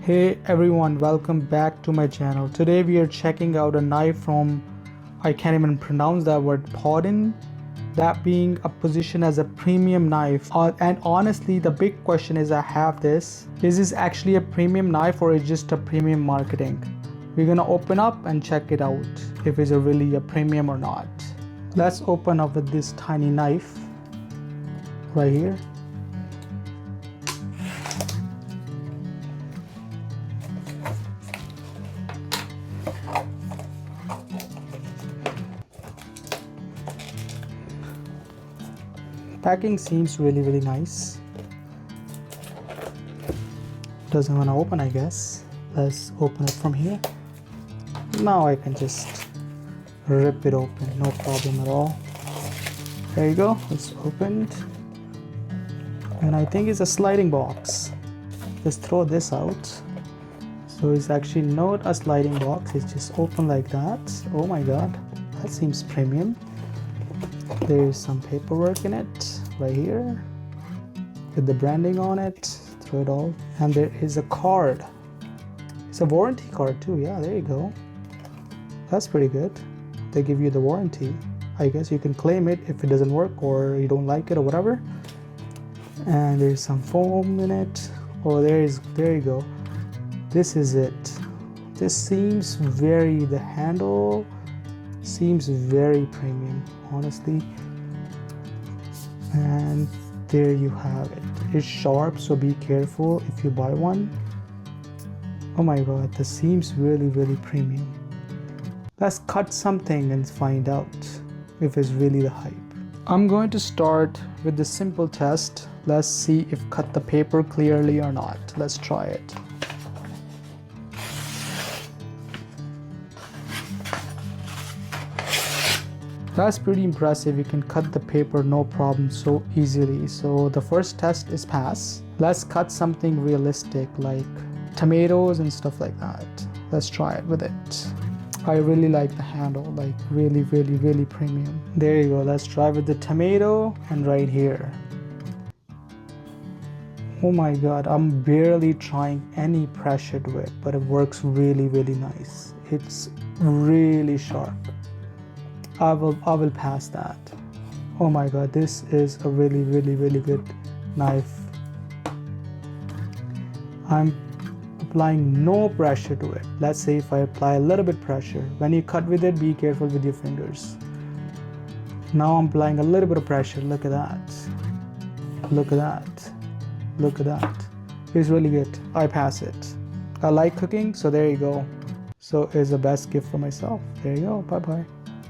Hey everyone, welcome back to my channel. Today we are checking out a knife from, I can't even pronounce that word, Paudin. That being a position as a premium knife. And honestly, the big question is I have this. Is this actually a premium knife or is it just a premium marketing? We're gonna open up and check it out if it's really a premium or not. Let's open up with this tiny knife right here. Packing seems really nice. Doesn't want to open, I guess. Let's open it from here. Now I can just rip it open, no problem at all. There you go, it's opened. And I think it's a sliding box. Just throw this out. So it's actually not a sliding box, it's just open like that. Oh my god, that seems premium. There's some paperwork in it right here with the branding on it. Throw it all. And there is a card. It's a warranty card too. Yeah, there you go. That's pretty good. They give you the warranty. I guess you can claim it if it doesn't work or you don't like it or whatever. And there's some foam in it. Oh, there you go. This is it. This seems the handle seems very premium, honestly. And there you have it. It's sharp, so be careful if you buy one. Oh my god, this seems really premium. Let's cut something and find out if it's really the hype. I'm going to start with the simple test. Let's see if cut the paper clearly or not. Let's try it. That's pretty impressive. You can cut the paper no problem so easily. So the first test is pass. Let's cut something realistic like tomatoes and stuff like that. Let's try it with it. I really like the handle, like really premium. There you go. Let's try with the tomato and right here. Oh my god, I'm barely trying any pressure to it, but it works really nice. It's really sharp. I will pass that. Oh my god, this is a really good knife. I'm applying no pressure to it. Let's say if I apply a little bit pressure. When you cut with it, be careful with your fingers. Now I'm applying a little bit of pressure. Look at that. Look at that. Look at that. It's really good. I pass it. I like cooking, so there you go. So it's the best gift for myself. There you go. Bye bye.